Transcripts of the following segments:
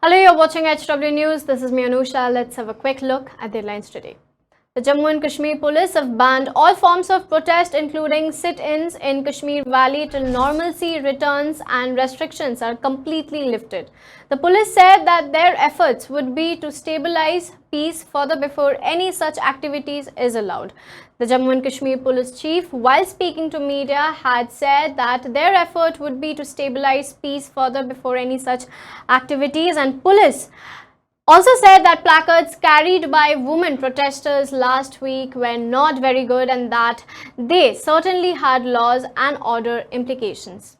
Hello, you're watching HW News. This is me, Anusha. Let's have a quick look at the headlines today. The Jammu and Kashmir police have banned all forms of protest, including sit-ins in Kashmir Valley, till normalcy returns and restrictions are completely lifted. The police said that their efforts would be to stabilize peace further before any such activities is allowed. The Jammu and Kashmir police chief, while speaking to media, had said that their effort would be to stabilize peace further before any such activities, and police also said that placards carried by women protesters last week were not very good and that they certainly had laws and order implications.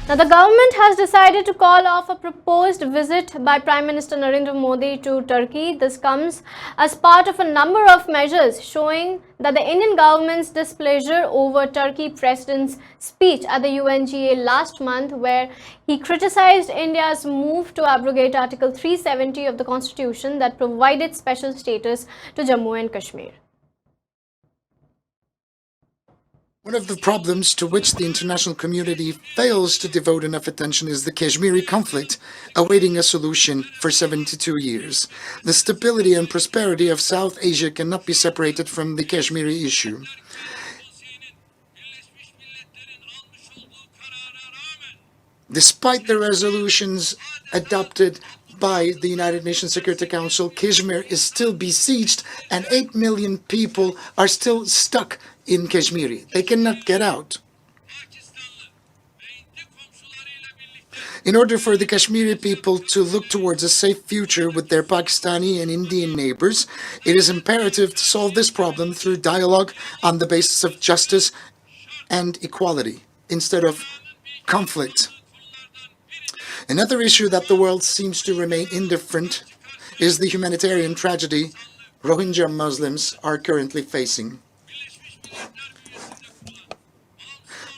Now, the government has decided to call off a proposed visit by Prime Minister Narendra Modi to Turkey. This comes as part of a number of measures showing that the Indian government's displeasure over Turkey President's speech at the UNGA last month, where he criticized India's move to abrogate Article 370 of the Constitution that provided special status to Jammu and Kashmir. One of the problems to which the international community fails to devote enough attention is the Kashmiri conflict, awaiting a solution for 72 years. The stability and prosperity of South Asia cannot be separated from the Kashmiri issue. Despite the resolutions adopted by the United Nations Security Council, Kashmir is still besieged and 8 million people are still stuck in Kashmir. They cannot get out. In order for the Kashmiri people to look towards a safe future with their Pakistani and Indian neighbors, it is imperative to solve this problem through dialogue on the basis of justice and equality instead of conflict. Another issue that the world seems to remain indifferent is the humanitarian tragedy Rohingya Muslims are currently facing.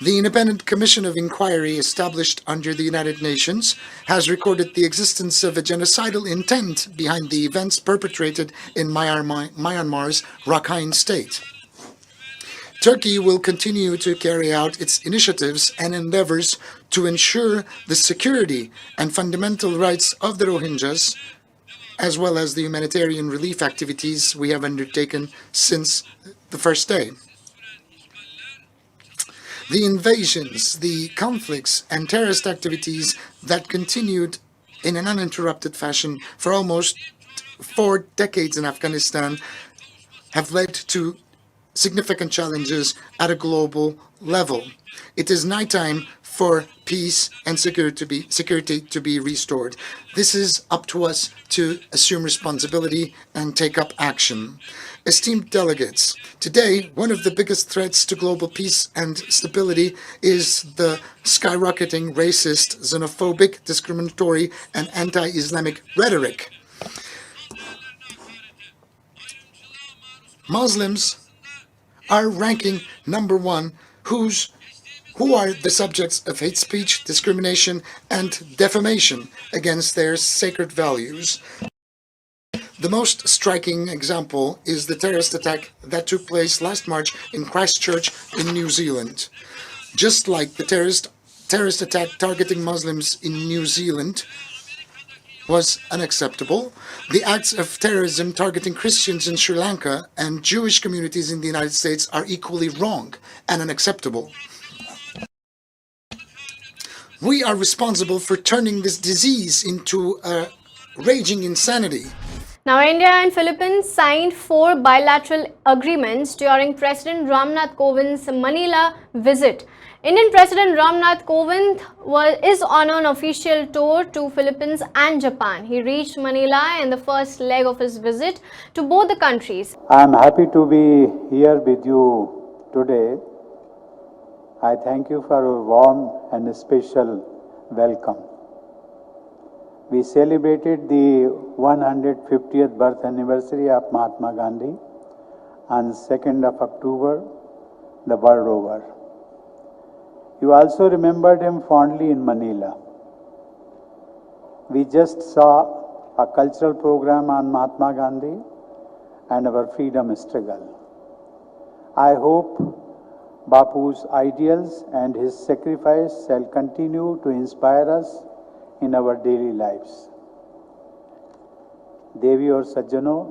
The Independent Commission of Inquiry established under the United Nations has recorded the existence of a genocidal intent behind the events perpetrated in Myanmar's Rakhine State. Turkey will continue to carry out its initiatives and endeavors to ensure the security and fundamental rights of the Rohingyas, as well as the humanitarian relief activities we have undertaken since the first day. The invasions, the conflicts, and terrorist activities that continued in an uninterrupted fashion for almost 4 decades in Afghanistan have led to significant challenges at a global level. It is now time for peace and security to be restored. This is up to us to assume responsibility and take up action. Esteemed delegates, today one of the biggest threats to global peace and stability is the skyrocketing racist, xenophobic, discriminatory, and anti-Islamic rhetoric. Muslims are ranking number 1 who are the subjects of hate speech, discrimination, and defamation against their sacred values. The most striking example is the terrorist attack that took place last March in Christchurch in New Zealand. Just like the terrorist attack targeting Muslims in New Zealand was unacceptable, the acts of terrorism targeting Christians in Sri Lanka and Jewish communities in the United States are equally wrong and unacceptable. We are responsible for turning this disease into a raging insanity. Now, India and Philippines signed 4 bilateral agreements during President Ramnath Kovind's Manila visit. Indian President Ramnath Kovind is on an official tour to Philippines and Japan. He reached Manila in the first leg of his visit to both the countries. I am happy to be here with you today. I thank you for a warm and special welcome. We celebrated the 150th birth anniversary of Mahatma Gandhi on 2nd of October, the world over. You also remembered him fondly in Manila. We just saw a cultural program on Mahatma Gandhi and our freedom struggle. I hope Bapu's ideals and his sacrifice shall continue to inspire us in our daily lives. देवी और सज्जनों,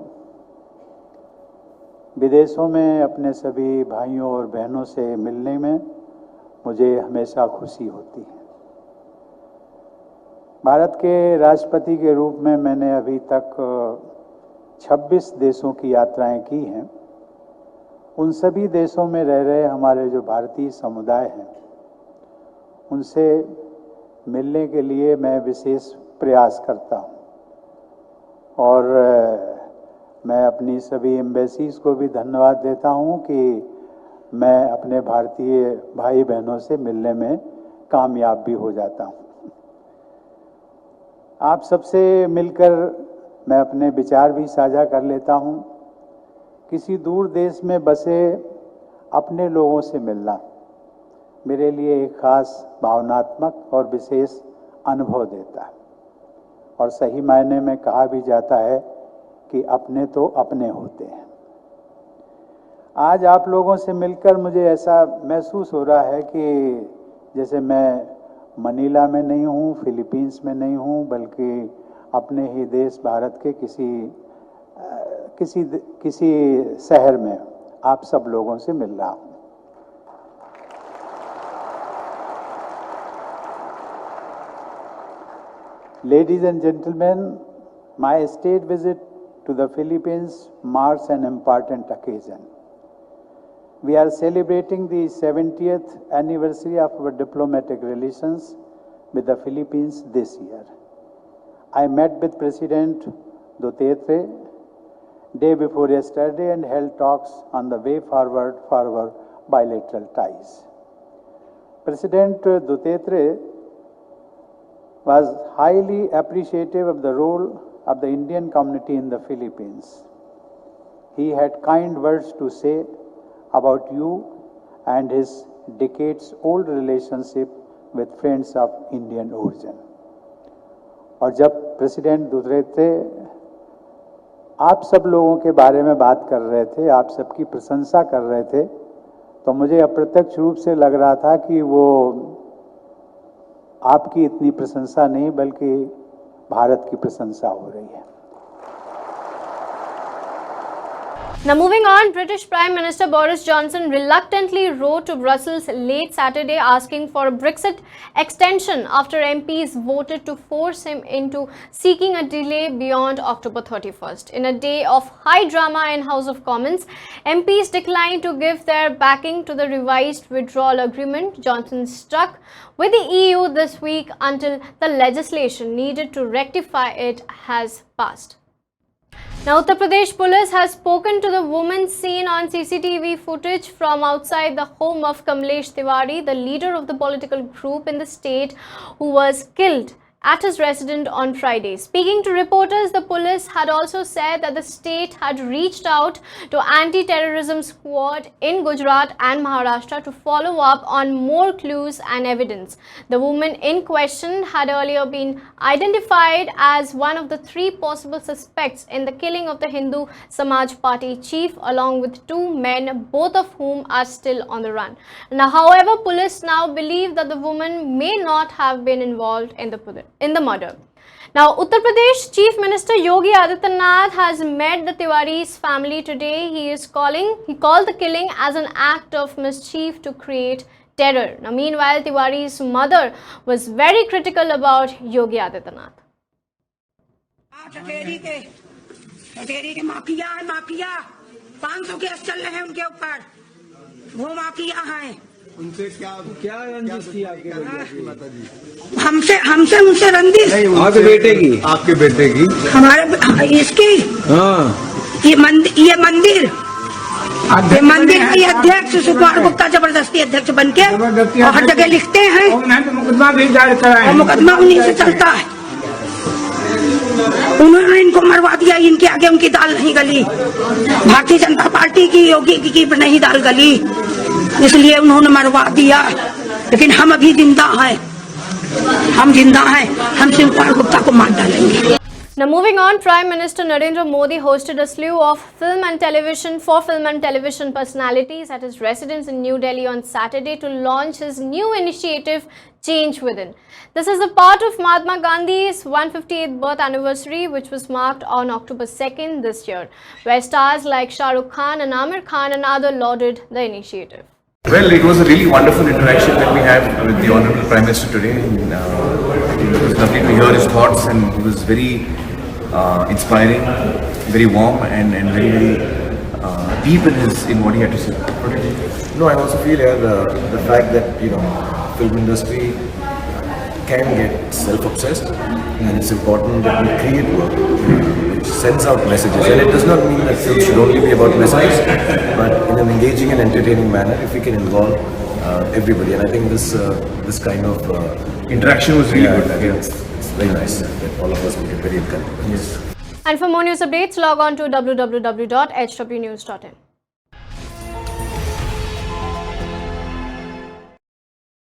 विदेशों में अपने सभी भाइयों और बहनों से मिलने में मुझे हमेशा खुशी होती है। भारत के राष्ट्रपति के रूप में मैंने अभी तक 26 देशों की यात्राएं की हैं। उन सभी देशों में रह रहे हमारे जो भारतीय समुदाय हैं, उनसे मिलने के लिए मैं विशेष प्रयास करता हूं और मैं अपनी सभी एम्बेसीज को भी धन्यवाद देता हूं कि मैं अपने भारतीय भाई बहनों से मिलने में कामयाब भी हो जाता हूं। आप सबसे मिलकर मैं अपने विचार भी साझा कर लेता हूं। किसी दूर देश में बसे अपने लोगों से मिलना मेरे लिए एक खास भावनात्मक और विशेष अनुभव देता है और सही मायने में कहा भी जाता है कि अपने तो अपने होते हैं। आज आप लोगों से मिलकर मुझे ऐसा महसूस हो रहा है कि जैसे मैं मनीला में नहीं हूँ, फिलीपींस में नहीं हूँ, बल्कि अपने ही देश भारत के किसी शहर में आप सब लोगों से मिल रहा हूँ। Ladies and gentlemen, my state visit to the Philippines marks an important occasion. We are celebrating the 70th anniversary of our diplomatic relations with the Philippines this year. I met with President Duterte day before yesterday and held talks on the way forward for our bilateral ties. President Duterte was highly appreciative of the role of the Indian community in the Philippines. He had kind words to say about you and his decades-old relationship with friends of Indian origin. और जब president Duterte आप सब लोगों के बारे में बात कर रहे थे, आप सबकी प्रशंसा कर रहे थे, तो मुझे अप्रत्यक्ष रूप से लग रहा था कि वो आपकी इतनी प्रशंसा नहीं बल्कि भारत की प्रशंसा हो रही है। Now moving on, British Prime Minister Boris Johnson reluctantly wrote to Brussels late Saturday asking for a Brexit extension after MPs voted to force him into seeking a delay beyond October 31st. In a day of high drama in House of Commons, MPs declined to give their backing to the revised withdrawal agreement. Johnson stuck with the EU this week until the legislation needed to rectify it has passed. Now, Uttar Pradesh police has spoken to the woman seen on CCTV footage from outside the home of Kamlesh Tiwari, the leader of the political group in the state who was killed at his residence on Friday. Speaking to reporters, the police had also said that the state had reached out to anti-terrorism squad in Gujarat and Maharashtra to follow up on more clues and evidence. The woman in question had earlier been identified as one of the 3 possible suspects in the killing of the Hindu Samaj Party chief, along with 2 men, both of whom are still on the run. Now, however, police now believe that the woman may not have been involved in the murder. Now, Uttar Pradesh Chief Minister Yogi Adityanath has met the Tiwari's family today. He called the killing as an act of mischief to create terror. Now, meanwhile, Tiwari's mother was very critical about Yogi Adityanath. Thatheri के mafia है, mafia 500 case चल रहे हैं उनके ऊपर, वो mafia हैं। उनसे क्या रंजिश थी आपके माता जी? हमसे उनसे रंजिश आपके बेटे की हमारे इसकी ये मंदिर की अध्यक्ष सुकुमार गुप्ता जबरदस्ती अध्यक्ष बनके और हर जगह लिखते हैं मुकदमा भी दायर कराए और मुकदमा उन्हीं से चलता है। उन्होंने इनको मरवा दिया, इनके आगे उनकी दाल नहीं गली। भारतीय जनता पार्टी की योगी की नहीं दाल गली, इसलिए उन्होंने मरवा दिया। लेकिन हम अभी जिंदा हैं, हम शिवकुमार गुप्ता को मार डालेंगे। Now moving on, Prime Minister Narendra Modi hosted a slew of film and television personalities at his residence in New Delhi on Saturday to launch his new initiative, Change Within. This is a part of Mahatma Gandhi's 158th birth anniversary, which was marked on October 2nd this year, where stars like Shah Rukh Khan and Amir Khan and others lauded the initiative. Well, it was a really wonderful interaction that we had with the Honourable Prime Minister today. It was lovely to hear his thoughts, and he was very inspiring, very warm, and very deep in what he had to say. No, I also feel the fact that film industry can get self-obsessed, and it's important that we create work which sends out messages. And it does not mean that film should only be about messages, but in an engaging and entertaining manner, if we can involve everybody. And I think this kind of Interaction was really good. I think it's very nice that all of us will get very encouraged. And for more news updates, log on to www.hwnews.in.